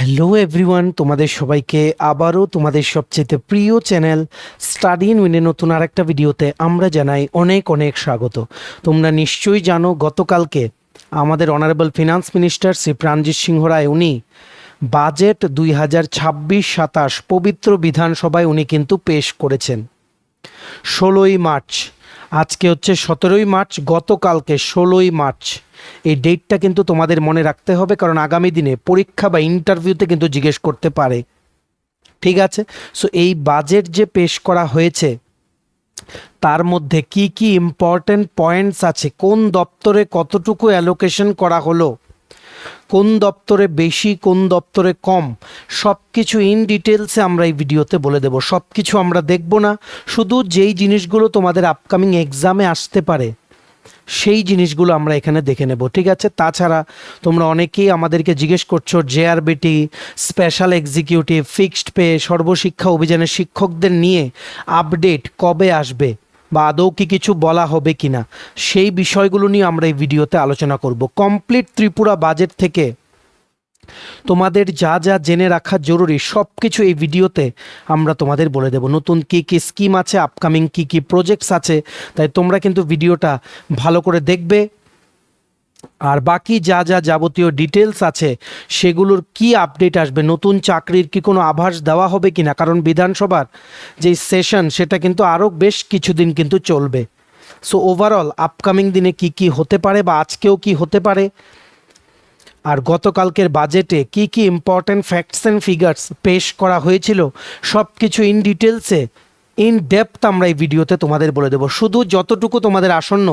Hello everyone, তোমাদের সবাইকে আবারও তোমাদের সবচেয়ে প্রিয় চ্যানেল স্টাডি ইন উইনের নতুন আরেকটা ভিডিওতে আমরা জানাই অনেক অনেক স্বাগত। তোমরা নিশ্চয়ই জানো গতকালকে আমাদের honourable finance minister Shri Pranajit Singha Roy উনি বাজেট 2026-27 পবিত্র বিধানসভায় উনি কিন্তু পেশ করেছেন 16ই মার্চ। আজকে হচ্ছে 17ই মার্চ, গতকালকে 16ই মার্চ। এই ডেটটা কিন্তু তোমাদের মনে রাখতে হবে, কারণ আগামী দিনে পরীক্ষা বা ইন্টারভিউতে কিন্তু জিজ্ঞেস করতে পারে। ঠিক আছে, সো এই বাজেট যে পেশ করা হয়েছে তার মধ্যে কি কি ইম্পর্টেন্ট পয়েন্টস আছে, কোন দপ্তরে কতটুকু অ্যালোকেশন করা হলো, কোন দপ্তরে বেশি কোন দপ্তরে কম, সব কিছু ইন ডিটেলসে আমরা এই ভিডিওতে বলে দেব। সব কিছু আমরা দেখব না, শুধু যেই জিনিসগুলো তোমাদের আপকামিং এক্সামে আসতে পারে সেই জিনিসগুলো আমরা এখানে দেখে নেব। ঠিক আছে, তাছাড়া তোমরা অনেকেই আমাদেরকে জিজ্ঞেস করছো JRBT, special executive, fixed pay, সর্বশিক্ষা অভিযানের শিক্ষকদের নিয়ে আপডেট কবে আসবে বা আদৌ কি কিছু বলা হবে কি না, সেই বিষয়গুলো নিয়ে আমরা এই ভিডিওতে আলোচনা করব। কমপ্লিট ত্রিপুরা বাজেট থেকে তোমাদের যা যা জেনে রাখা জরুরি সব কিছু এই ভিডিওতে আমরা তোমাদের বলে দেব। নতুন কি কি স্কিম আছে, আপকামিং কি কি প্রজেক্টস আছে, তাই তোমরা কিন্তু ভিডিওটা ভালো করে দেখবে। আর বাকি যা যা যাবতীয় ডিটেলস আছে সেগুলোর কি আপডেট আসবে, নতুন চাকরির কি কোনো আভাস দেওয়া হবে কি না, কারণ বিধানসভার যে সেশন সেটা কিন্তু আরও বেশ কিছুদিন কিন্তু চলবে। সো ওভারঅল আপকামিং দিনে কি কি হতে পারে বা আজকেও কি হতে পারে, আর গতকালকের বাজেটে কি কি ইম্পর্ট্যান্ট ফ্যাক্টস অ্যান্ড ফিগার্স পেশ করা হয়েছিল সব কিছু ইন ডিটেলসে ইন ডেপথ আমরা এই ভিডিওতে তোমাদের বলে দেবো, শুধু যতটুকু তোমাদের আসন্ন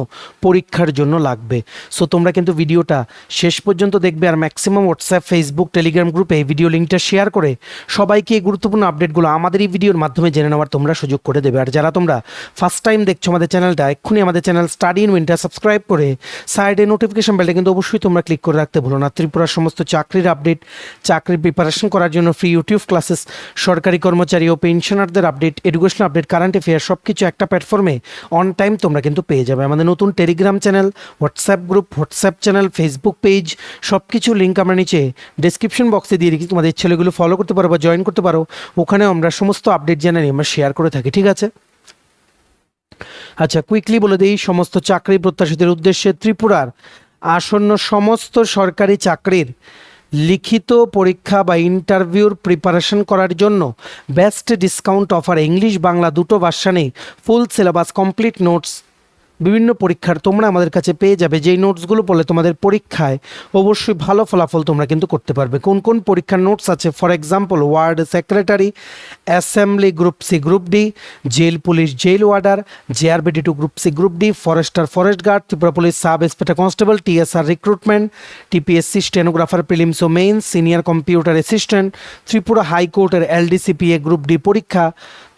পরীক্ষার জন্য লাগবে। সো তোমরা কিন্তু ভিডিওটা শেষ পর্যন্ত দেখবে, আর ম্যাক্সিমাম হোয়াটসঅ্যাপ, ফেসবুক, টেলিগ্রাম গ্রুপে এই ভিডিও লিঙ্কটা শেয়ার করে সবাইকে এই গুরুত্বপূর্ণ আপডেটগুলো আমাদের এই ভিডিওর মাধ্যমে জেনে নেওয়ার তোমরা সুযোগ করে দেবে। আর যারা তোমরা ফার্স্ট টাইম দেখছো আমাদের চ্যানেলটা, এক্ষুনি আমাদের চ্যানেল স্টাডি ইন উইনটা সাবস্ক্রাইব করে সাইডে নোটিফিকেশন বেলটা কিন্তু অবশ্যই তোমরা ক্লিক করে রাখতে ভুলো না। ত্রিপুরার সমস্ত চাকরির আপডেট, চাকরির প্রিপারেশন করার জন্য ফ্রি ইউটিউব ক্লাসেস, সরকারি কর্মচারী ও পেনশনারদের update, education update, current affair সব কিছু একটা প্ল্যাটফর্মে অন টাইম তোমরা কিন্তু পেয়ে যাবে। আমাদের নতুন Telegram channel, WhatsApp group, WhatsApp channel, Facebook page সব কিছু লিঙ্ক আমরা নিচে ডিসক্রিপশন বক্সে দিয়ে রেখেছি, তোমাদের ছেলেগুলো ফলো করতে পারো বা জয়েন করতে পারো, ওখানে আমরা সমস্ত আপডেট জানাই আমরা শেয়ার করে থাকি। ঠিক আছে, আচ্ছা কুইকলি বলে দিই সমস্ত চাকরি প্রত্যাশীদের উদ্দেশ্যে ত্রিপুরার আসন্ন সমস্ত সরকারি চাকরির লিখিত পরীক্ষা বা ইন্টারভিউর প্রিপারেশন করার জন্য best discount offer, English Bangla দুটো ভার্সানেই ফুল সিলেবাস, কমপ্লিট নোটস, বিভিন্ন পরীক্ষার তোমরা আমাদের কাছে পেয়ে যাবে, যেই নোটসগুলো পড়লে তোমাদের পরীক্ষায় অবশ্যই ভালো ফলাফল তোমরা কিন্তু করতে পারবে। কোন কোন পরীক্ষার নোটস আছে, for example ward secretary, assembly group C group D, jail police jail warder, JRBT two group C group D, forester forest guard, Tripura police sub inspector constable, TSR recruitment, TPSC stenographer prelims ও mains, senior computer assistant, Tripura হাইকোর্টের LDCPA group D পরীক্ষা,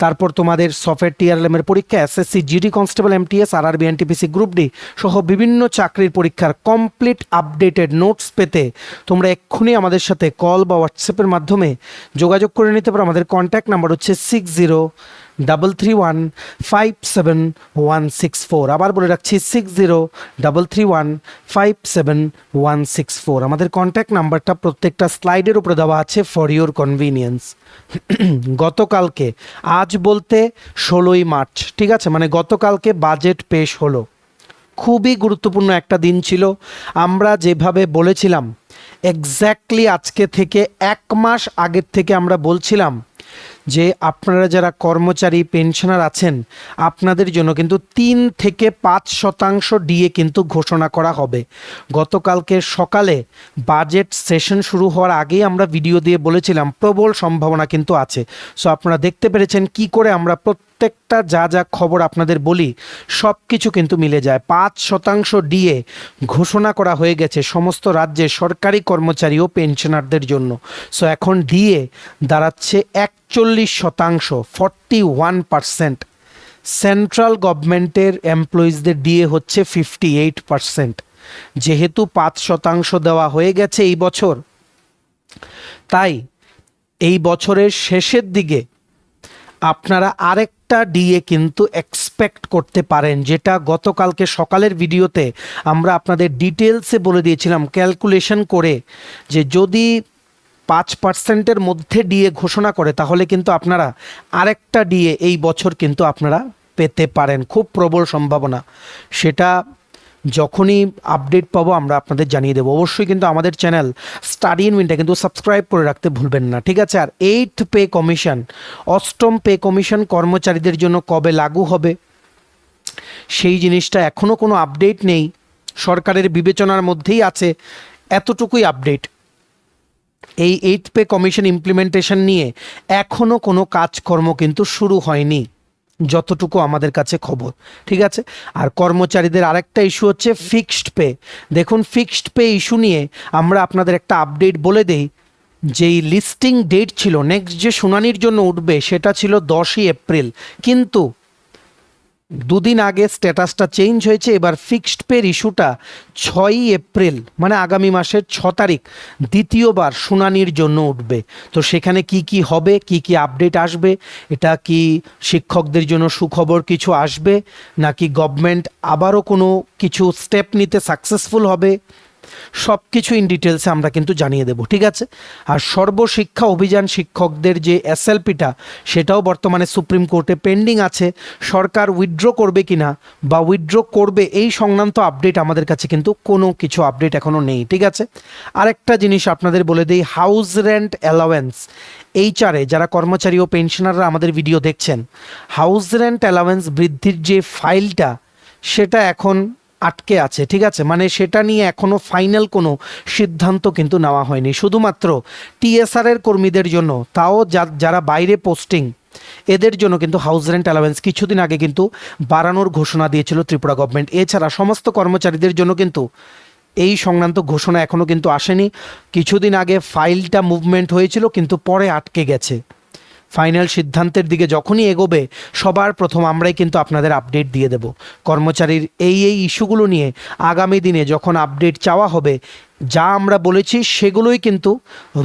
তারপর তোমাদের software টিআরএলের পরীক্ষা, SSC GD constable MTS, RRB NTPC group D সহ বিভিন্ন চাকরির পরীক্ষার কমপ্লিট আপডেটেড নোটস পেতে তোমরা এক্ষুনি আমাদের সাথে কল বা হোয়াটসঅ্যাপের মাধ্যমে যোগাযোগ করে নিতে পারো। আমাদের কন্ট্যাক্ট নাম্বার হচ্ছে 6033157164। আবার বলে রাখছি 6033157164। আমাদের কন্ট্যাক্ট নাম্বারটা প্রত্যেকটা স্লাইডের উপরে দেওয়া আছে ফর ইউর কনভিনিয়েন্স। গতকালকে, আজ বলতে 16ই মার্চ, ঠিক আছে, মানে গতকালকে বাজেট পেশ হলো। খুবই গুরুত্বপূর্ণ একটা দিন ছিল। আমরা যেভাবে বলেছিলাম এক্স্যাক্টলি আজকে থেকে 1 মাস আগের থেকে আমরা বলছিলাম যে আপনারা যারা কর্মচারী পেনশনার আছেন আপনাদের জন্য কিন্তু 3 থেকে 5% ডিএ কিন্তু ঘোষণা করা হবে। গতকালকে সকালে বাজেট সেশন শুরু হওয়ার আগেই আমরা ভিডিও দিয়ে বলেছিলাম প্রবল সম্ভাবনা কিন্তু আছে। সো আপনারা দেখতে পেরেছেন কি করে আমরা প্রত্যেকটা যা যা খবর আপনাদের বলি সব কিছু কিন্তু মিলে যায়। 5% ডিএ ঘোষণা করা হয়ে গেছে সমস্ত রাজ্যে সরকারি কর্মচারী ও পেনশনারদের জন্য। সো এখন ডিএ দাঁড়াচ্ছে 41%, 41%। সেন্ট্রাল গভর্নমেন্টের এমপ্লয়িজদের ডিএ হচ্ছে 58%। যেহেতু 5% দেওয়া হয়ে গেছে এই বছর, তাই এই বছরের শেষের দিকে আপনারা আরেকটা ডিএ কিন্তু এক্সপেক্ট করতে পারেন, যেটা গতকালকে সকালের ভিডিওতে আমরা আপনাদের ডিটেলসে বলে দিয়েছিলাম ক্যালকুলেশন করে, যে যদি 5%-এর মধ্যে ডিএ ঘোষণা করে, তাহলে কিন্তু আপনারা আরেকটা ডিএ এই বছর কিন্তু আপনারা পেতে পারেন, খুব প্রবল সম্ভাবনা। সেটা যখনই আপডেট পাবো আমরা আপনাদের জানিয়ে দেবো। অবশ্যই কিন্তু আমাদের চ্যানেল স্টাডি ইন উইনটা কিন্তু সাবস্ক্রাইব করে রাখতে ভুলবেন না, ঠিক আছে? আর 8th পে কমিশন, 8ম পে কমিশন কর্মচারীদের জন্য কবে লাগু হবে সেই জিনিসটা এখনও কোনো আপডেট নেই, সরকারের বিবেচনার মধ্যেই আছে, এতটুকুই আপডেট। এই 8th পে কমিশন ইমপ্লিমেন্টেশন নিয়ে এখনও কোনো কাজকর্ম কিন্তু শুরু হয়নি, যতটুকু আমাদের কাছে খবর, ঠিক আছে? আর কর্মচারীদের আরেকটা ইস্যু হচ্ছে ফিক্সড পে। দেখুন, ফিক্সড পে ইস্যু নিয়ে আমরা আপনাদের একটা আপডেট বলে দেই। যেই লিস্টিং ডেট ছিল, নেক্সট যে শুনানির জন্য উঠবে, সেটা ছিল 10ই এপ্রিল, কিন্তু দুদিন আগে স্ট্যাটাসটা চেঞ্জ হয়েছে। এবার ফিক্সড পের ইস্যুটা 6ই এপ্রিল, মানে আগামী মাসের 6 তারিখ দ্বিতীয়বার শুনানির জন্য উঠবে। তো সেখানে কি কি হবে, কি কি আপডেট আসবে, এটা কি শিক্ষকদের জন্য সুখবর কিছু আসবে, নাকি গভর্নমেন্ট আবারও কোনো কিছু স্টেপ নিতে সাকসেসফুল হবে, সব কিছু ইন ডিটেলসে আমরা কিন্তু জানিয়ে দেব, ঠিক আছে? আর সর্বশিক্ষা অভিযান শিক্ষকদের যে এসএলপিটা, সেটাও বর্তমানে সুপ্রিম কোর্টে পেন্ডিং আছে। সরকার উইথড্র করবে কিনা বা উইথড্র করবে এই সংক্রান্ত আপডেট আমাদের কাছে কিন্তু কোনো কিছু আপডেট এখনও নেই, ঠিক আছে? আরেকটা জিনিস আপনাদের বলে দিই, হাউস রেন্ট অ্যালাওয়েন্স, এইচআরএ যারা কর্মচারী ও পেনশনাররা আমাদের ভিডিও দেখছেন, হাউস রেন্ট অ্যালাওয়েন্স বৃদ্ধির যে ফাইলটা, সেটা এখন আটকে আছে, ঠিক আছে? মানে সেটা নিয়ে এখনও ফাইনাল কোনো সিদ্ধান্ত কিন্তু নেওয়া হয়নি। শুধুমাত্র টিএসআরের কর্মীদের জন্য, তাও যারা বাইরে পোস্টিং, এদের জন্য কিন্তু হাউস রেন্ট অ্যালাওয়েন্স কিছুদিন আগে কিন্তু বাড়ানোর ঘোষণা দিয়েছিল ত্রিপুরা গভর্নমেন্ট। এছাড়া সমস্ত কর্মচারীদের জন্য কিন্তু এই সংক্রান্ত ঘোষণা এখনও কিন্তু আসেনি। কিছুদিন আগে ফাইলটা মুভমেন্ট হয়েছিল, কিন্তু পরে আটকে গেছে। ফাইনাল সিদ্ধান্তের দিকে যখনই এগোবে, সবার প্রথম আমরাই কিন্তু আপনাদের আপডেট দিয়ে দেব। কর্মচারীর এই ইস্যুগুলো নিয়ে আগামী দিনে যখন আপডেট চাওয়া হবে, যা আমরা বলেছি সেগুলোই কিন্তু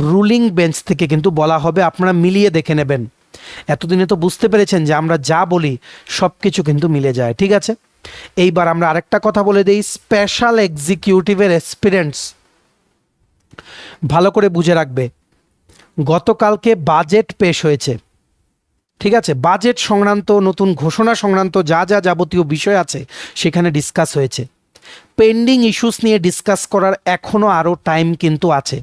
রুলিং বেঞ্চ থেকে কিন্তু বলা হবে, আপনারা মিলিয়ে দেখে নেবেন। এতদিনে তো বুঝতে পেরেছেন যে আমরা যা বলি সব কিছু কিন্তু মিলে যায়, ঠিক আছে? এইবার আমরা আরেকটা কথা বলে দিই, স্পেশাল এক্সিকিউটিভের এক্সপিরিয়েন্স ভালো করে বুঝে রাখবে। গতকালকে বাজেট পেশ হয়েছে, ঠিক আছে? বাজেট সংক্রান্ত নতুন ঘোষণা সংক্রান্ত যা যা যাবতীয় বিষয় আছে সেখানে ডিসকাস হয়েছে। পেন্ডিং ইস্যুস নিয়ে ডিসকাস করার এখনও আরও টাইম কিন্তু আছে।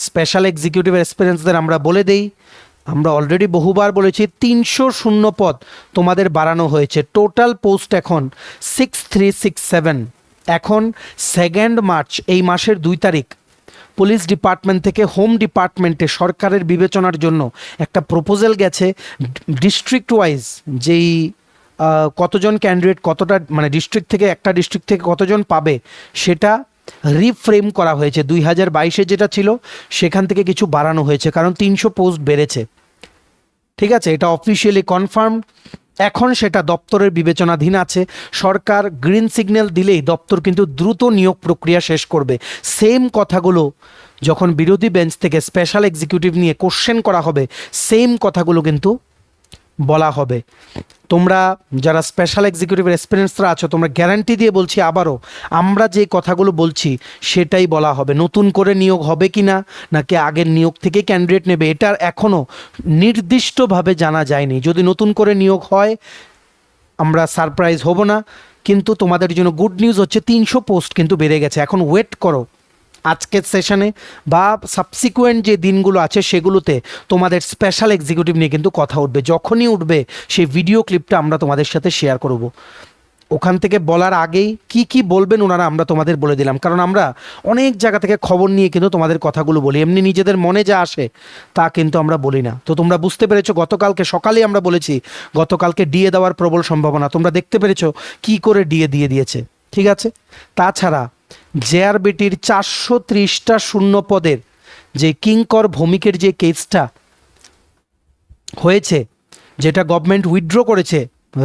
স্পেশাল এক্সিকিউটিভ এক্সপিরিয়েন্সদের আমরা বলে দেই, আমরা অলরেডি বহুবার বলেছি 300 শূন্য পদ তোমাদের বাড়ানো হয়েছে। টোটাল পোস্ট এখন 6367। এখন 2 মার্চ, এই মাসের 2 তারিখ, পুলিশ ডিপার্টমেন্ট থেকে হোম ডিপার্টমেন্টে সরকারের বিবেচনার জন্য একটা প্রপোজাল গেছে। ডিস্ট্রিক্ট ওয়াইজ যেই কতজন ক্যান্ডিডেট কতটা, মানে ডিস্ট্রিক্ট থেকে, একটা ডিস্ট্রিক্ট থেকে কতজন পাবে, সেটা রিফ্রেম করা হয়েছে। 2022-এ যেটা ছিল সেখান থেকে কিছু বাড়ানো হয়েছে, কারণ 300 পোস্ট বেড়েছে, ঠিক আছে? এটা অফিসিয়ালি কনফার্ম। এখন সেটা দপ্তরের বিবেচনাধীন আছে। সরকার গ্রিন সিগন্যাল দিলেই দপ্তর কিন্তু দ্রুত নিয়োগ প্রক্রিয়া শেষ করবে। সেম কথাগুলো যখন বিরোধী বেঞ্চ থেকে স্পেশাল এক্সিকিউটিভ নিয়ে কোশ্চেন করা হবে, সেম কথাগুলো কিন্তু বলা হবে। তোমরা যারা স্পেশাল এক্সিকিউটিভের এক্সপিরিয়েন্সরা আছো, তোমরা গ্যারান্টি দিয়ে বলছি, আবারও আমরা যে কথাগুলো বলছি সেটাই বলা হবে। নতুন করে নিয়োগ হবে কি না, নাকি আগের নিয়োগ থেকে ক্যান্ডিডেট নেবে, এটার এখনও নির্দিষ্টভাবে জানা যায়নি। যদি নতুন করে নিয়োগ হয় আমরা সারপ্রাইজ হব না, কিন্তু তোমাদের জন্য গুড নিউজ হচ্ছে 300 পোস্ট কিন্তু বেড়ে গেছে। এখন ওয়েট করো, আজকের সেশনে বা সাবসিকুয়েন্ট যে দিনগুলো আছে সেগুলোতে তোমাদের স্পেশাল এক্সিকিউটিভ নিয়ে কিন্তু কথা উঠবে। যখনই উঠবে সেই ভিডিও ক্লিপটা আমরা তোমাদের সাথে শেয়ার করব। ওখান থেকে বলার আগেই কি কি বলবেন ওনারা আমরা তোমাদের বলে দিলাম, কারণ আমরা অনেক জায়গা থেকে খবর নিয়ে কিন্তু তোমাদের কথাগুলো বলি, এমনি নিজেদের মনে যা আসে তা কিন্তু আমরা বলি না। তো তোমরা বুঝতে পেরেছো, গতকালকে সকালেই আমরা বলেছি গতকালকে ডিএ দেওয়ার প্রবল সম্ভাবনা। তোমরা দেখতে পেরেছো কি করে ডিএ দিয়ে দিয়েছে, ঠিক আছে? তাছাড়া জেআরবিটির 430টা শূন্য পদের যে কিঙ্কর ভৌমিকের যে কেসটা হয়েছে, যেটা গভর্নমেন্ট উইথড্র করেছে,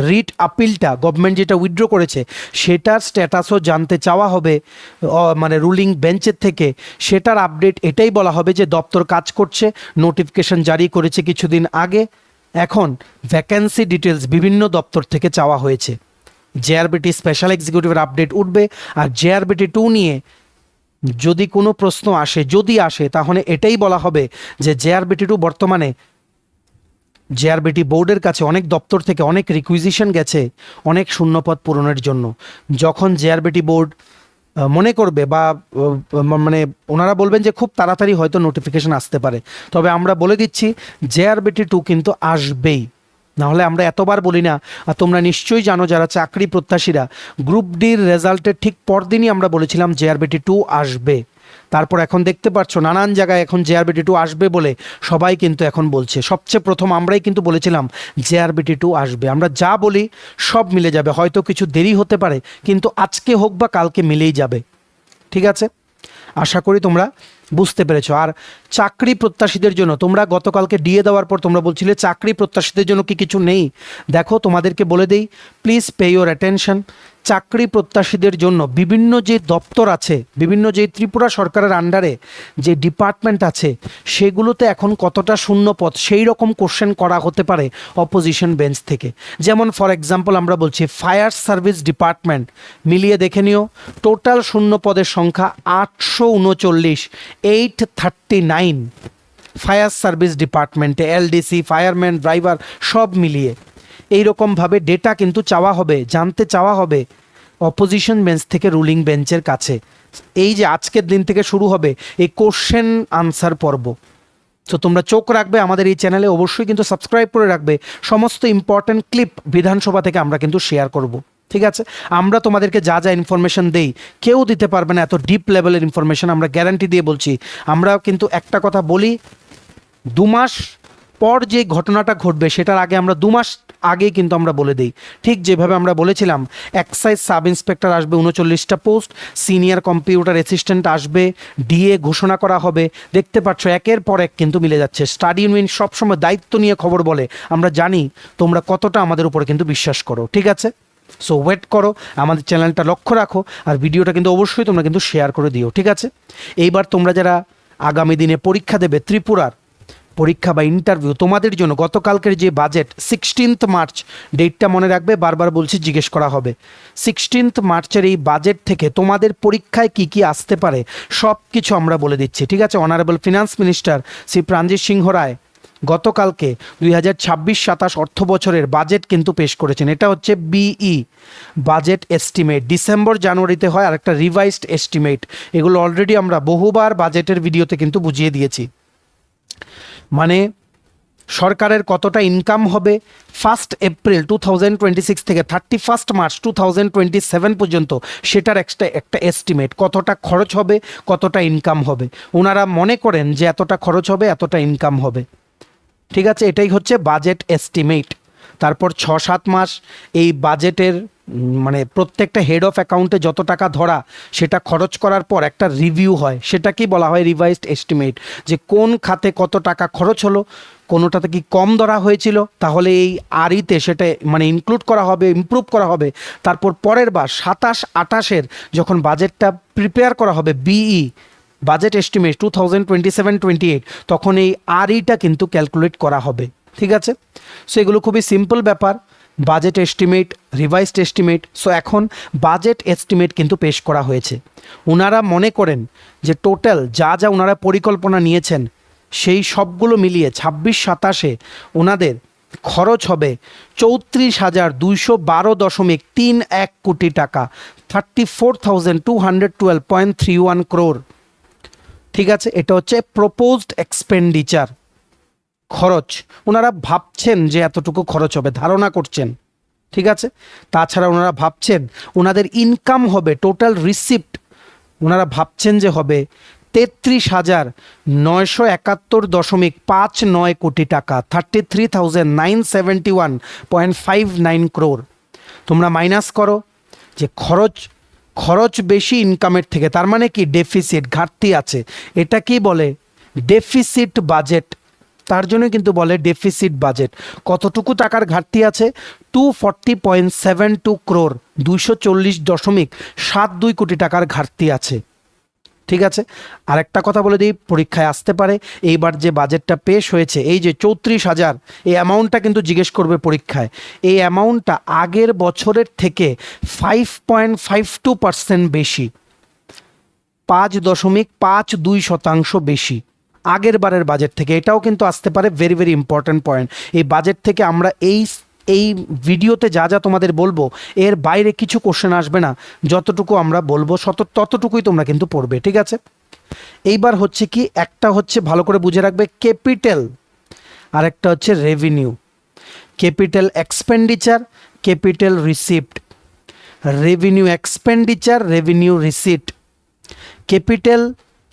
রিট আপিলটা গভর্নমেন্ট যেটা উইথড্র করেছে, সেটার স্ট্যাটাসও জানতে চাওয়া হবে মানে রুলিং বেঞ্চের থেকে। সেটার আপডেট এটাই বলা হবে যে দপ্তর কাজ করছে, নোটিফিকেশন জারি করেছে কিছুদিন আগে। এখন ভ্যাকেন্সি ডিটেলস বিভিন্ন দপ্তর থেকে চাওয়া হয়েছে। জেআরবিটি স্পেশাল এক্সিকিউটিভের আপডেট উঠবে, আর জেআরবিটি 2 নিয়ে যদি কোনো প্রশ্ন আসে, যদি আসে, তাহলে এটাই বলা হবে যে জেআরবিটি2 বর্তমানে জেআরবিটি বোর্ডের কাছে অনেক দপ্তর থেকে অনেক রিকুইজিশন গেছে অনেক শূন্যপদ পূরণের জন্য। যখন জেআরবিটি বোর্ড মনে করবে বা মানে ওনারা বলবেন যে খুব তাড়াতাড়ি হয়তো নোটিফিকেশন আসতে পারে, তবে আমরা বলে দিচ্ছি জেআরবিটি2 কিন্তু আসবেই। নাহলে আমরা এতবার বলি না, আর তোমরা নিশ্চয়ই জানো যারা চাকরি প্রত্যাশীরা, গ্রুপ ডির রেজাল্টের ঠিক পরদিনই আমরা বলেছিলাম জেআরবিটি2 আসবে। তারপর এখন দেখতে পাচ্ছ নানান জায়গায় এখন জেআরবিটি2 আসবে বলে সবাই কিন্তু এখন বলছে। সবচেয়ে প্রথম আমরাই কিন্তু বলেছিলাম জেআরবিটি2 আসবে। আমরা যা বলি সব মিলে যাবে, হয়তো কিছু দেরি হতে পারে কিন্তু আজকে হোক বা কালকে মিলেই যাবে। ঠিক আছে, আশা করি তোমরা বুঝতে পেরেছো। আর চাকরি প্রত্যাশীদের জন্য তোমরা গতকালকে ডিএ দেওয়ার পর তোমরা বলছিলে চাকরি প্রত্যাশীদের জন্য কি কিছু নেই। দেখো তোমাদেরকে বলে দেই, প্লিজ পে ইউর অ্যাটেনশন। চাকরি প্রত্যাশীদের জন্য বিভিন্ন যে দপ্তর আছে, বিভিন্ন যে ত্রিপুরা সরকারের আন্ডারে যে ডিপার্টমেন্ট আছে, সেগুলোতে এখন কতটা শূন্য পদ সেই রকম কোশ্চেন করা হতে পারে অপোজিশন বেঞ্চ থেকে। যেমন ফর এক্সাম্পল আমরা বলছি ফায়ার সার্ভিস ডিপার্টমেন্ট, মিলিয়ে দেখে নিও টোটাল শূন্য পদের সংখ্যা 839, 839 ফায়ার সার্ভিস ডিপার্টমেন্টে, এলডিসি, ফায়ারম্যান, ড্রাইভার সব মিলিয়ে। এইরকমভাবে ডেটা কিন্তু চাওয়া হবে, জানতে চাওয়া হবে অপোজিশন বেঞ্চ থেকে রুলিং বেঞ্চের কাছে। এই যে আজকের দিন থেকে শুরু হবে এই কোশ্চেন আনসার পর্ব। তো তোমরা চোখ রাখবে আমাদের এই চ্যানেলে, অবশ্যই কিন্তু সাবস্ক্রাইব করে রাখবে। সমস্ত ইম্পর্ট্যান্ট ক্লিপ বিধানসভা থেকে আমরা কিন্তু শেয়ার করব। ঠিক আছে, আমরা তোমাদেরকে যা যা ইনফরমেশন দেই কেউ দিতে পারবে না এত ডিপ লেভেলের ইনফরমেশন, আমরা গ্যারান্টি দিয়ে বলছি। আমরা কিন্তু একটা কথা বলি, 2 মাস পর যে ঘটনাটা ঘটবে সেটার আগে আমরা 2 মাস আগেই কিন্তু আমরা বলে দিই। ঠিক যেভাবে আমরা বলেছিলাম এক্সাইজ সাব ইন্সপেক্টর আসবে 39টা পোস্ট, সিনিয়র কম্পিউটার অ্যাসিস্ট্যান্ট আসবে, ডিএ ঘোষণা করা হবে। দেখতে পাচ্ছ একের পর এক কিন্তু মিলে যাচ্ছে। স্টাডি ইউনিয়ন সবসময় দায়িত্ব নিয়ে খবর বলে, আমরা জানি তোমরা কতটা আমাদের উপরে কিন্তু বিশ্বাস করো। ঠিক আছে, সো ওয়েট করো, আমাদের চ্যানেলটা লক্ষ্য রাখো, আর ভিডিওটা কিন্তু অবশ্যই তোমরা কিন্তু শেয়ার করে দিও। ঠিক আছে, এইবার তোমরা যারা আগামী দিনে পরীক্ষা দেবে, ত্রিপুরার পরীক্ষা বা ইন্টারভিউ, তোমাদের জন্য গতকালকের যে বাজেট 16 মার্চ, ডেটটা মনে রাখবে, বারবার বলছি জিজ্ঞেস করা হবে। 16 মার্চের এই বাজেট থেকে তোমাদের পরীক্ষায় কি কি আসতে পারে সব কিছু আমরা বলে দিচ্ছি। ঠিক আছে, honourable finance minister Shri Pranajit Singha Roy গতকালকে 2026-27 অর্থ বছরের বাজেট কিন্তু পেশ করেছেন। এটা হচ্ছে বিই বাজেট এস্টিমেট, ডিসেম্বর জানুয়ারিতে হয় আর একটা রিভাইজড এস্টিমেট। এগুলো অলরেডি আমরা বহুবার বাজেটের ভিডিওতে কিন্তু বুঝিয়ে দিয়েছি। মানে সরকারের কতটা ইনকাম হবে 1 এপ্রিল 2026 থেকে 31 মার্চ 2027 পর্যন্ত, সেটার একটা এস্টিমেট। কতটা খরচ হবে, কতটা ইনকাম হবে, ওনারা মনে করেন যে এতটা খরচ হবে, এতটা ইনকাম হবে। ঠিক আছে, এটাই হচ্ছে বাজেট এস্টিমেট। তারপর 6-7 মাস এই বাজেটের মানে প্রত্যেকটা হেড অফ অ্যাকাউন্টে যত টাকা ধরা, সেটা খরচ করার পর একটা রিভিউ হয়, সেটাকেই বলা হয় রিভাইজড এস্টিমেট। যে কোন খাতে কত টাকা খরচ হলো, কোনোটাতে কি কম ধরা হয়েছিল, তাহলে এই আরিতে সেটা মানে ইনক্লুড করা হবে, ইমপ্রুভ করা হবে। তারপর পরের বার 27-28-এর যখন বাজেটটা প্রিপেয়ার করা হবে, বিই বাজেট এস্টিমেট 2027-28, তখন এই আরইটা কিন্তু ক্যালকুলেট করা হবে। ঠিক আছে, সো এগুলো খুবই সিম্পল ব্যাপার, budget estimate, revised estimate. So এখন বাজেট এস্টিমেট কিন্তু পেশ করা হয়েছে। ওনারা মনে করেন যে টোটাল যা যা ওনারা পরিকল্পনা নিয়েছেন সেই সবগুলো মিলিয়ে 26-27-এ ওনাদের খরচ হবে 34,212.31 কোটি টাকা, 34,212.31 crore। ঠিক আছে, এটা হচ্ছে প্রপোজড এক্সপেন্ডিচার, খরচ। ওনারা ভাবছেন যে এতটুকু খরচ হবে, ধারণা করছেন। ঠিক আছে, তাছাড়া ওনারা ভাবছেন ওনাদের ইনকাম হবে, টোটাল রিসিপ্ট ওনারা ভাবছেন যে হবে 33,971.59 কোটি টাকা, 33,971.59 crore। তোমরা মাইনাস করো যে খরচ বেশি ইনকামের থেকে, তার মানে কি ডেফিসিট, ঘাটতি আছে। এটা কি বলে ডেফিসিট বাজেট, তার জন্য কিন্তু বলে ডেফিসিট বাজেট। কতটুকু টাকার ঘাটতি আছে 240.72 crore, 240.72 কোটি টাকার ঘাটতি আছে। ঠিক আছে, আরেকটা কথা বলে দিই, পরীক্ষায় আসতে পারে এইবার যে বাজেটটা পেশ হয়েছে, এই যে 34,000, এই অ্যামাউন্টটা কিন্তু জিজ্ঞেস করবে পরীক্ষায়। এই অ্যামাউন্টটা আগের বছরের থেকে 5.52% বেশি। 5.52% বেশি আগের বারের বাজেট থেকে। এটাও কিন্তু আসতে পারে, ভেরি ভেরি ইম্পর্ট্যান্ট পয়েন্ট। এই বাজেট থেকে আমরা এই ভিডিওতে যা যা তোমাদের বলবো এর বাইরে কিছু কোশ্চেন আসবে না, যতটুকু আমরা বলবো ততটুকুই তোমরা কিন্তু পড়বে, ঠিক আছে। এইবার হচ্ছে কি, একটা হচ্ছে ভালো করে বুঝে রাখবে ক্যাপিটাল, আর একটা হচ্ছে revenue. Capital expenditure, capital receipt, revenue expenditure, revenue receipt. Capital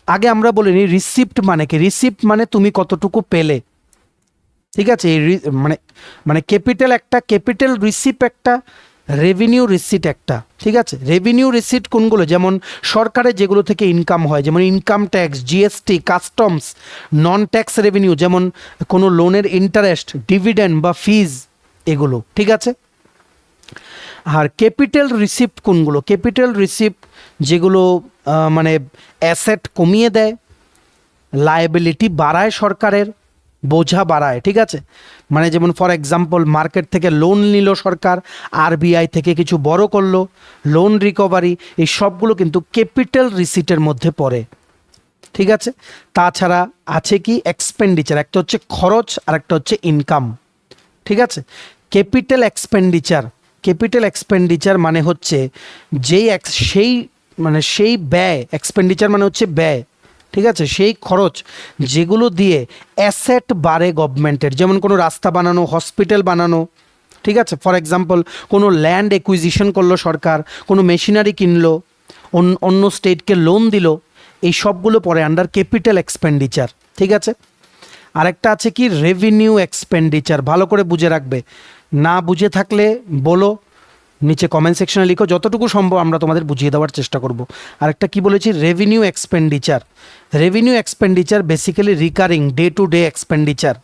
আগে আমরা বলিনি রিসিপ্ট মানে কি, রিসিপ্ট মানে তুমি কতটুকু পেলে, ঠিক আছে। মানে মানে ক্যাপিটাল একটা, ক্যাপিটাল রিসিপ্ট একটা, রেভিনিউ রিসিট একটা, ঠিক আছে। রেভিনিউ রিসিট কোনগুলো, যেমন সরকারের যেগুলো থেকে ইনকাম হয়, যেমন ইনকাম ট্যাক্স, জিএসটি, কাস্টমস, নন ট্যাক্স রেভিনিউ, যেমন কোনো লোনের ইন্টারেস্ট, ডিভিডেন্ড বা ফিজ, এগুলো, ঠিক আছে। আর ক্যাপিটাল রিসিপ্ট কোনগুলো, ক্যাপিটাল রিসিপ্ট যেগুলো মানে অ্যাসেট কমিয়ে দেয়, লায়াবিলিটি বাড়ায়, সরকারের বোঝা বাড়ায়, ঠিক আছে। মানে যেমন ফর এক্সাম্পল মার্কেট থেকে লোন নিল সরকার, আরবিআই থেকে কিছু বড় করলো, লোন রিকভারি, এই সবগুলো কিন্তু ক্যাপিটাল রিসিটের মধ্যে পড়ে, ঠিক আছে। তাছাড়া আছে কি এক্সপেন্ডিচার, একটা হচ্ছে খরচ আর একটা হচ্ছে ইনকাম, ঠিক আছে। ক্যাপিটাল এক্সপেন্ডিচার, ক্যাপিটাল এক্সপেন্ডিচার মানে হচ্ছে সেই ব্যয়, এক্সপেন্ডিচার মানে হচ্ছে ব্যয়, ঠিক আছে, সেই খরচ যেগুলো দিয়ে অ্যাসেট বাড়ে গভর্নমেন্টের, যেমন কোনো রাস্তা বানানো, হসপিটাল বানানো, ঠিক আছে। ফর এক্সাম্পল কোনো ল্যান্ড অ্যাকুইজিশন করলো সরকার, কোনো মেশিনারি কিনলো, অন্য স্টেটকে লোন দিল, এই সবগুলো পড়ে আন্ডার ক্যাপিটাল এক্সপেন্ডিচার, ঠিক আছে। আরেকটা আছে কি রেভিনিউ এক্সপেন্ডিচার, ভালো করে বুঝে রাখবে, না বুঝে থাকলে বলো, নিচে কমেন্ট সেকশনে লিখো, যতটুকু সম্ভব আমরা তোমাদের বুঝিয়ে দেওয়ার চেষ্টা করব। আরেকটা কি বলেছি, revenue expenditure. Revenue expenditure basically recurring day to day expenditure,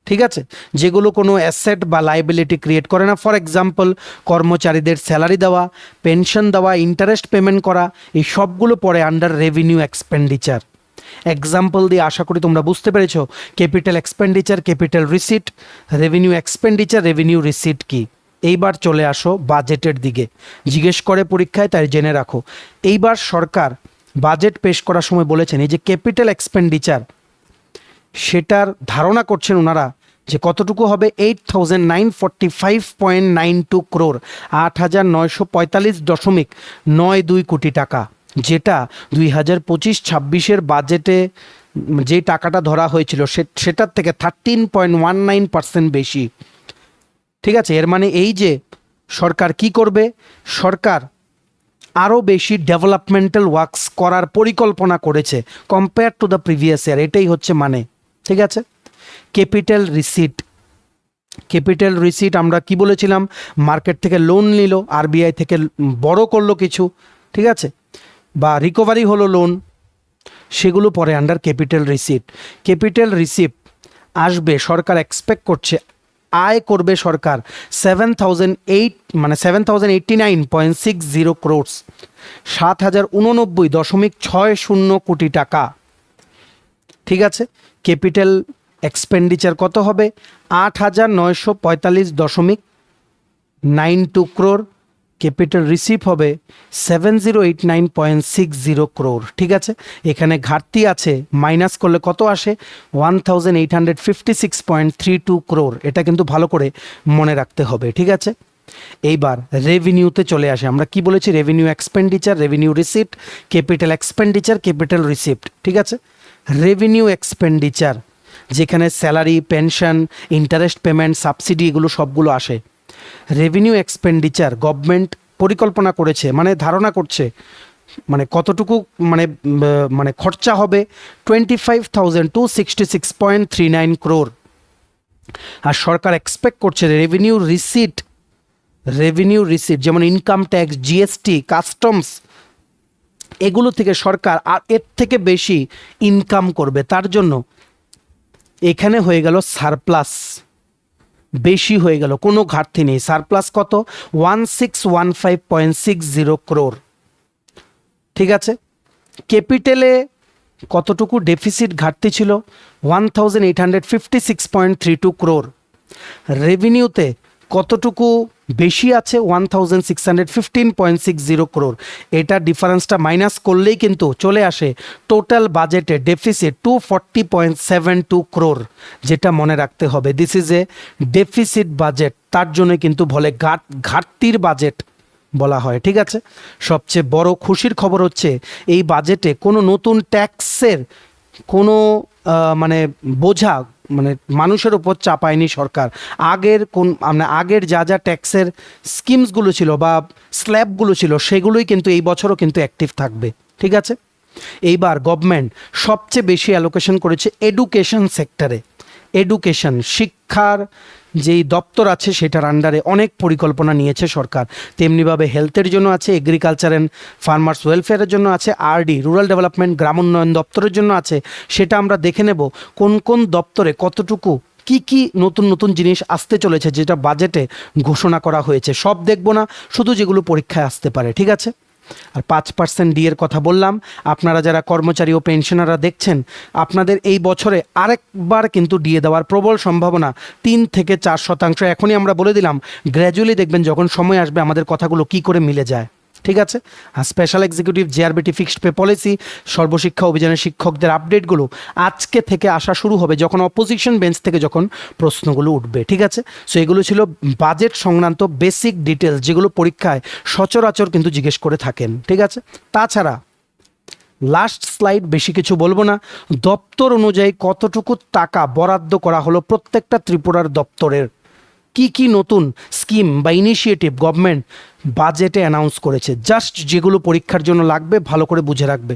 ঠিক আছে, যেগুলো কোনো অ্যাসেট বা লাইবিলিটি ক্রিয়েট করে না। ফর এক্সাম্পল কর্মচারীদের স্যালারি দেওয়া, পেনশন দেওয়া, ইন্টারেস্ট পেমেন্ট করা, এই সবগুলো পড়ে আন্ডার রেভিনিউ এক্সপেন্ডিচার। এক্সাম্পল দিয়ে আশা করি তোমরা বুঝতে পেরেছো capital expenditure, capital receipt, revenue expenditure, revenue receipt কি। এইবার চলে আসো বাজেটের দিকে, জিজ্ঞেস করে পরীক্ষায়, তাই জেনে রাখো। এইবার সরকার বাজেট পেশ করার সময় বলেছেন এই যে ক্যাপিটাল এক্সপেন্ডিচার, সেটার ধারণা করছেন ওনারা যে কতটুকু হবে, 8,945.92 ক্রোর, 8,945.92 কোটি টাকা, যেটা 2025-26 বাজেটে যে টাকাটা ধরা হয়েছিল সেটার থেকে 13.19% বেশি, ঠিক আছে। এর মানে এই যে সরকার কি করবে, সরকার আরও বেশি ডেভেলপমেন্টাল ওয়ার্কস করার পরিকল্পনা করেছে compare to the previous year, এটাই হচ্ছে মানে, ঠিক আছে। ক্যাপিটাল রিসিট, ক্যাপিটাল রিসিট আমরা কি বলেছিলাম, মার্কেট থেকে লোন নিল, আরবিআই থেকে বড় করলো কিছু, ঠিক আছে, বা রিকভারি হলো লোন, সেগুলো পরে under capital receipt. Capital receipt আসবে, সরকার এক্সপেক্ট করছে আয় করবে সরকার 7,089.60 ক্রোর্স, 7,089.60 কোটি টাকা, ঠিক আছে। ক্যাপিটাল এক্সপেন্ডিচার কত হবে, 8,945.92 ক্রোর, ক্যাপিটাল রিসিভ হবে 7,089.60 ক্রোর, ঠিক আছে। এখানে ঘাটতি আছে, মাইনাস করলে কত আসে, 1,856.32 ক্রোর, এটা কিন্তু ভালো করে মনে রাখতে হবে, ঠিক আছে। এইবার রেভিনিউতে চলে আসে, আমরা কি বলেছি, revenue expenditure, revenue receipt, capital expenditure, capital receipt, ঠিক আছে। রেভিনিউ এক্সপেন্ডিচার যেখানে salary, pension, interest payment, subsidy, এগুলো সবগুলো আসে। রেভিনিউ এক্সপেন্ডিচার গভর্নমেন্ট পরিকল্পনা করেছে, মানে ধারণা করছে, মানে কতটুকু মানে খরচা হবে, 25,266.39 ক্রোর। আর সরকার এক্সপেক্ট করছে রেভিনিউ রিসিট যেমন ইনকাম ট্যাক্স, জিএসটি, কাস্টমস, এগুলো থেকে সরকার আর এর থেকে বেশি ইনকাম করবে। তার জন্য এখানে হয়ে গেল সারপ্লাস, বেশি হয়ে গেল, কোনো ঘাটতি নেই। সারপ্লাস কত, 1,615.60 ক্রোর, ঠিক আছে। ক্যাপিটালে কতটুকু ডেফিসিট ঘাটতি ছিল, 1,856.32 ক্রোর। রেভিনিউতে কতটুকু বেশি আছে 1615.60 crore। এটা ডিফারেন্সটা মাইনাস করলেই কিন্তু চলে আসে টোটাল বাজেটে ডেফিসিট 240.72 crore, যেটা মনে রাখতে হবে। This is a deficit budget, তার জন্য কিন্তু বলে ঘাটতির বাজেট বলা হয়। ঠিক আছে, সবচেয়ে বড় খুশির খবর হচ্ছে এই বাজেটে কোনো নতুন ট্যাক্সের কোনো মানে বোঝা মানে মানুষের উপর চাপায়নি সরকার। আগের যা যা ট্যাক্সের স্কিমসগুলো ছিল বা স্ল্যাবগুলো ছিল সেগুলোই কিন্তু এই বছরও কিন্তু অ্যাক্টিভ থাকবে। ঠিক আছে, এইবার গভর্নমেন্ট সবচেয়ে বেশি অ্যালোকেশন করেছে এডুকেশন সেক্টরে। এডুকেশন, শিক্ষার যেই দপ্তর আছে সেটার আন্ডারে অনেক পরিকল্পনা নিয়েছে সরকার। তেমনিভাবে হেলথের জন্য আছে, এগ্রিকালচার অ্যান্ড ফার্মার্স ওয়েলফেয়ারের জন্য আছে, আরডি রুরাল ডেভেলপমেন্ট গ্রামোন্নয়ন দপ্তরের জন্য আছে। সেটা আমরা দেখে নেব কোন কোন দপ্তরে কতটুকু কি নতুন নতুন জিনিস আসতে চলেছে, যেটা বাজেটে ঘোষণা করা হয়েছে। সব দেখব না, শুধু যেগুলো পরীক্ষায় আসতে পারে। ঠিক আছে, আর 5% ডি এর কথা বললাম। আপনারা যারা কর্মচারী ও পেনশনাররা দেখছেন, আপনাদের এই বছরে আরেকবার কিন্তু ডিএ দেওয়ার প্রবল সম্ভাবনা, 3 থেকে 4%। এখনই আমরা বলে দিলাম, গ্র্যাজুয়ালি দেখবেন যখন সময় আসবে আমাদের কথাগুলো কি করে মিলে যায়। ঠিক আছে, আর special executive JRBT fixed pay policy, সর্বশিক্ষা অভিযানের শিক্ষকদের আপডেটগুলো আজকে থেকে আসা শুরু হবে, যখন অপোজিশন বেঞ্চ থেকে যখন প্রশ্নগুলো উঠবে। ঠিক আছে, সো এগুলো ছিল বাজেট সংক্রান্ত বেসিক ডিটেলস, যেগুলো পরীক্ষায় সচরাচর কিন্তু জিজ্ঞেস করে থাকেন। ঠিক আছে, তাছাড়া লাস্ট স্লাইড, বেশি কিছু বলবো না। দপ্তর অনুযায়ী কতটুকু টাকা বরাদ্দ করা হলো প্রত্যেকটা ত্রিপুরার দপ্তরের, কি নতুন স্কিম বা ইনিশিয়েটিভ গভর্নমেন্ট বাজেটে অ্যানাউন্স করেছে, জাস্ট যেগুলো পরীক্ষার জন্য লাগবে ভালো করে বুঝে রাখবে।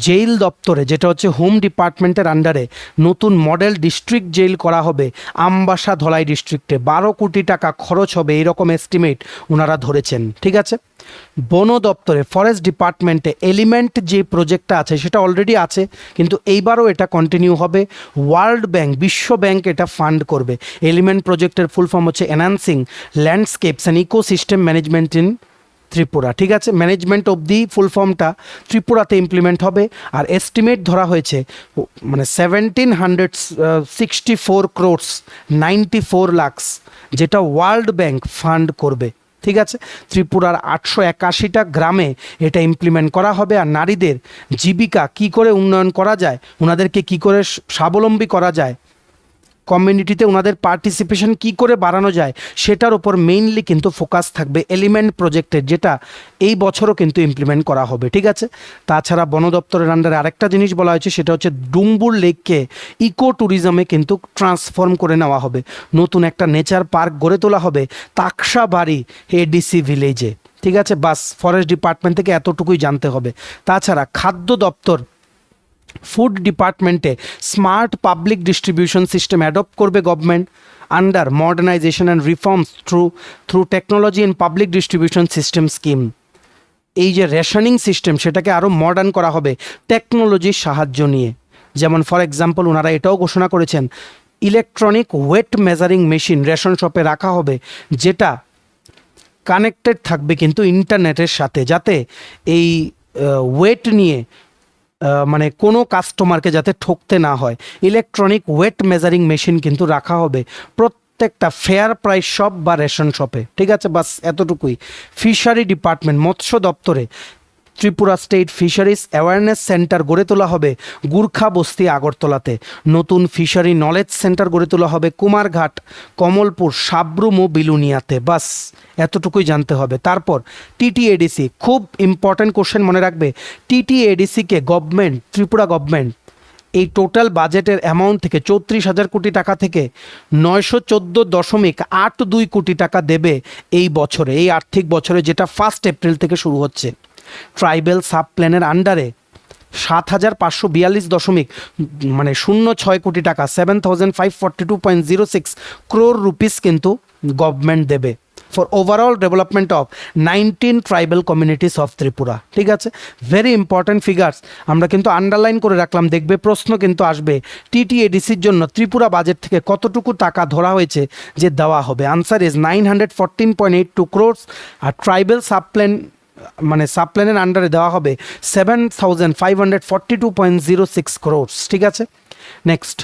জেল দপ্তরে, যেটা হচ্ছে হোম ডিপার্টমেন্টের আন্ডারে, নতুন মডেল ডিস্ট্রিক্ট জেল করা হবে আমবাসা ধলাই ডিস্ট্রিক্টে। 12 কোটি টাকা খরচ হবে এরকম এস্টিমেট ওনারা ধরেছেন। ঠিক আছে, বন দপ্তরে ফরেস্ট ডিপার্টমেন্টে এলিমেন্ট যে প্রজেক্টটা আছে সেটা অলরেডি আছে, কিন্তু এইবারও এটা কন্টিনিউ হবে। ওয়ার্ল্ড ব্যাংক, বিশ্ব ব্যাংক এটা ফান্ড করবে। এলিমেন্ট প্রজেক্টের ফুল ফর্ম হচ্ছে enhancing landscapes and ecosystem management in Tripura. ঠিক আছে, ম্যানেজমেন্ট অব দি ফুল ফর্মটা ত্রিপুরাতে ইমপ্লিমেন্ট হবে। আর এস্টিমেট ধরা হয়েছে মানে 1764 crores 94 lakhs, যেটা ওয়ার্ল্ড ব্যাংক ফান্ড করবে। ঠিক আছে, ত্রিপুরার 881টা গ্রামে এটা ইমপ্লিমেন্ট করা হবে। আর নারীদের জীবিকা কি করে উন্নয়ন করা যায়, ওনাদেরকে কি করে স্বাবলম্বী করা যায়, কমিউনিটিতে ওনাদের পার্টিসিপেশন কি করে বাড়ানো যায়, সেটার উপর মেইনলি কিন্তু ফোকাস থাকবে এলিমেন্ট প্রজেক্টের, যেটা এই বছরও কিন্তু ইমপ্লিমেন্ট করা হবে। ঠিক আছে, তাছাড়া বন দপ্তরের আন্ডারে আরেকটা জিনিস বলা হয়েছে, সেটা হচ্ছে ডুম্বুর লেককে ইকো ট্যুরিজমে কিন্তু ট্রান্সফর্ম করে নেওয়া হবে। নতুন একটা নেচার পার্ক গড়ে তোলা হবে তাকসা বাড়ি এডিসি ভিলেজে। ঠিক আছে, বাস ফরেস্ট ডিপার্টমেন্ট থেকে এতটুকুই জানতে হবে। তাছাড়া খাদ্য দপ্তর, ফুড ডিপার্টমেন্টে smart public distribution system adopt করবে government under modernisation and reforms through technology in public distribution system scheme. এই যে রেশনিং সিস্টেম, সেটাকে আরও মডার্ন করা হবে টেকনোলজির সাহায্য নিয়ে। যেমন ফর এক্সাম্পল ওনারা এটাও ঘোষণা করেছেন, electronic weight measuring machine ration শপে রাখা হবে, যেটা কানেক্টেড থাকবে কিন্তু ইন্টারনেটের সাথে, যাতে এই ওয়েট নিয়ে মানে কোনো কাস্টমারকে যাতে ঠকতে না হয়। ইলেকট্রনিক ওয়েট মেজারিং মেশিন কিন্তু রাখা হবে প্রত্যেকটা ফেয়ার প্রাইস শপ বা রেশন শপে। ঠিক আছে, বাস এতটুকুই। ফিশারি ডিপার্টমেন্ট, মৎস্য দপ্তরে Tripura state fisheries awareness centre গড়ে তোলা হবে গুর্খা বস্তি আগরতলাতে। নতুন ফিশারি নলেজ সেন্টার গড়ে তোলা হবে কুমারঘাট, কমলপুর, সাবরুম ও বিলুনিয়াতে। বাস এতটুকুই জানতে হবে। তারপর টিটিএডিসি, খুব ইম্পর্ট্যান্ট কোশ্চেন মনে রাখবে। টিটিএডিসিকে গভর্নমেন্ট, ত্রিপুরা গভর্নমেন্ট এই টোটাল বাজেটের অ্যামাউন্ট থেকে 34,000 কোটি টাকা থেকে 914.82 কোটি টাকা দেবে এই বছরে, এই আর্থিক বছরে, যেটা 1 এপ্রিল থেকে শুরু হচ্ছে। ট্রাইবেল সাব প্ল্যানের আন্ডারে 7,542.06 কোটি টাকা 7,542.06 crore রুপিস কিন্তু গভর্নমেন্ট দেবে for overall development of 19 tribal communities of Tripura. ঠিক আছে, ভেরি ইম্পর্ট্যান্ট ফিগার্স আমরা কিন্তু আন্ডারলাইন করে রাখলাম, দেখবে প্রশ্ন কিন্তু আসবে। টিটিএডিসির জন্য ত্রিপুরা বাজেট থেকে কতটুকু টাকা ধরা হয়েছে যে দেওয়া হবে? Answer is 914.82 crores। আর ট্রাইবাল সাবপ্ল্যান মানে সাবপ্ল্যানের আন্ডারে দেওয়া হবে 7,542.06 crores। ঠিক আছে, নেক্সট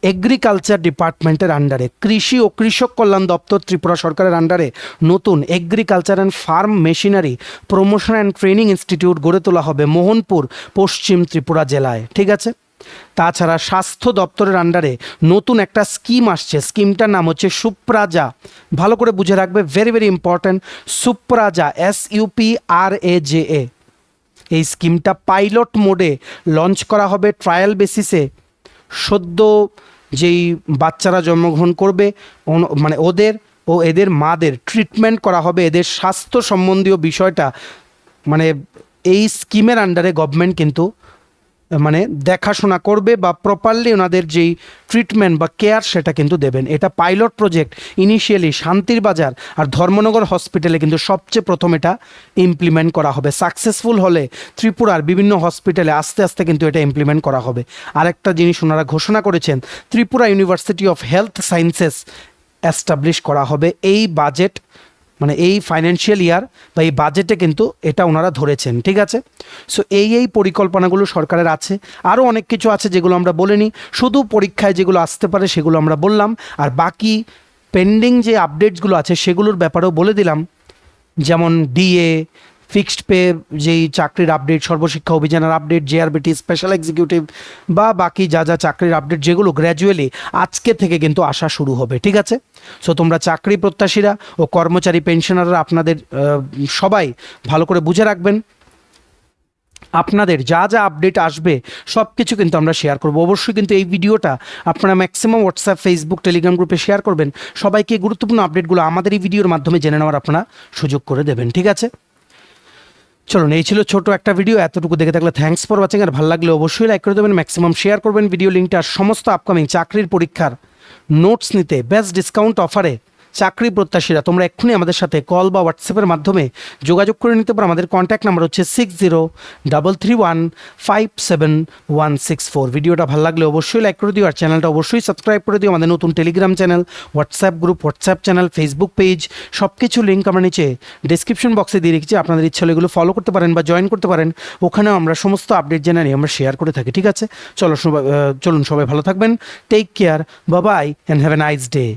এগ্রিকালচার ডিপার্টমেন্টের আন্ডারে, কৃষি ও কৃষক কল্যাণ দপ্তর ত্রিপুরা সরকারের আন্ডারে নতুন agriculture and farm machinery promotion and training institute গড়ে তোলা হবে মোহনপুর, পশ্চিম ত্রিপুরা জেলায়। ঠিক আছে। তাছাড়া স্বাস্থ্য দপ্তরের আন্ডারে নতুন একটা স্কিম আসছে, স্কিমটার নাম হচ্ছে সুপ্রাজা। ভালো করে বুঝে রাখবে, ভেরি ভেরি ইম্পর্ট্যান্ট। সুপ্রাজা, SUPRAJA। এই স্কিমটা পাইলট মোডে লঞ্চ করা হবে, ট্রায়াল বেসিসে। সদ্য যেই বাচ্চারা জন্মগ্রহণ করবে মানে ওদের ও এদের মাদের ট্রিটমেন্ট করা হবে, এদের স্বাস্থ্য সম্বন্ধীয় বিষয়টা মানে এই স্কিমের আন্ডারে গভর্নমেন্ট কিন্তু মানে দেখাশোনা করবে বা প্রপারলি ওনাদের যেই ট্রিটমেন্ট বা কেয়ার সেটা কিন্তু দেবেন। এটা পাইলট প্রজেক্ট ইনিশিয়ালি শান্তির বাজার আর ধর্মনগর হসপিটালে কিন্তু সবচেয়ে প্রথম এটা ইমপ্লিমেন্ট করা হবে। সাকসেসফুল হলে ত্রিপুরার বিভিন্ন হসপিটালে আস্তে আস্তে কিন্তু এটা ইমপ্লিমেন্ট করা হবে। আরেকটা জিনিস ওনারা ঘোষণা করেছেন, Tripura university of health sciences establish করা হবে। এই বাজেট মানে এই ফাইন্যান্সিয়াল ইয়ার বা এই বাজেটে কিন্তু এটা ওনারা ধরেছেন। ঠিক আছে। সো এই পরিকল্পনাগুলো সরকারের আছে। আরও অনেক কিছু আছে যেগুলো আমরা বলিনি, শুধু পরীক্ষায় যেগুলো আসতে পারে সেগুলো আমরা বললাম। আর বাকি পেন্ডিং যে আপডেটসগুলো আছে সেগুলোর ব্যাপারেও বলে দিলাম, যেমন DA, ফিক্সড পে, যেই চাকরির আপডেট, সর্বশিক্ষা অভিযানের আপডেট, JRBT স্পেশাল এক্সিকিউটিভ বা বাকি যা যা চাকরির আপডেট যেগুলো গ্র্যাজুয়ালি আজকে থেকে কিন্তু আসা শুরু হবে। ঠিক আছে। সো তোমরা চাকরি প্রত্যাশীরা ও কর্মচারী পেনশনাররা আপনাদের সবাই ভালো করে বুঝে রাখবেন, আপনাদের যা যা আপডেট আসবে সব কিছু কিন্তু আমরা শেয়ার করব। অবশ্যই কিন্তু এই ভিডিওটা আপনারা ম্যাক্সিমাম হোয়াটসঅ্যাপ, ফেসবুক, টেলিগ্রাম গ্রুপে শেয়ার করবেন। সবাইকে গুরুত্বপূর্ণ আপডেটগুলো আমাদের এই ভিডিওর মাধ্যমে জেনে নেওয়ার আপনারা সুযোগ করে দেবেন। ঠিক আছে। চলুন, এই ছিল ছোট একটা ভিডিও। এতটুকু দেখে থাকলে থ্যাঙ্কস ফর ওয়াচিং। আর ভালো লাগলে অবশ্যই লাইক করে দেবেন, ম্যাক্সিমাম শেয়ার করবেন ভিডিও লিঙ্কটা। আর সমস্ত আপকামিং চাকরির পরীক্ষার নোটস নিতে বেস্ট ডিসকাউন্ট অফারে চাকরি প্রত্যাশীরা তোমরা এক্ষুনি আমাদের সাথে কল বা হোয়াটসঅ্যাপের মাধ্যমে যোগাযোগ করে নিতে পারো। আমাদের কন্ট্যাক্ট নাম্বার হচ্ছে 6033157164। ভিডিওটা ভালো লাগলে অবশ্যই লাইক করে দিও, আর চ্যানেলটা অবশ্যই সাবস্ক্রাইব করে দিও। আমাদের নতুন Telegram channel, WhatsApp group, WhatsApp channel, Facebook page সব কিছু লিঙ্ক আমরা নিচে ডিসক্রিপশন বক্সে দিয়ে রেখেছি। আপনাদের ইচ্ছা হলে এগুলো ফলো করতে পারেন বা জয়েন করতে পারেন। ওখানেও আমরা সমস্ত আপডেট জেনে নিয়ে আমরা শেয়ার করে থাকি। ঠিক আছে। চলুন সবাই ভালো থাকবেন। Take care, bye bye and have a nice day.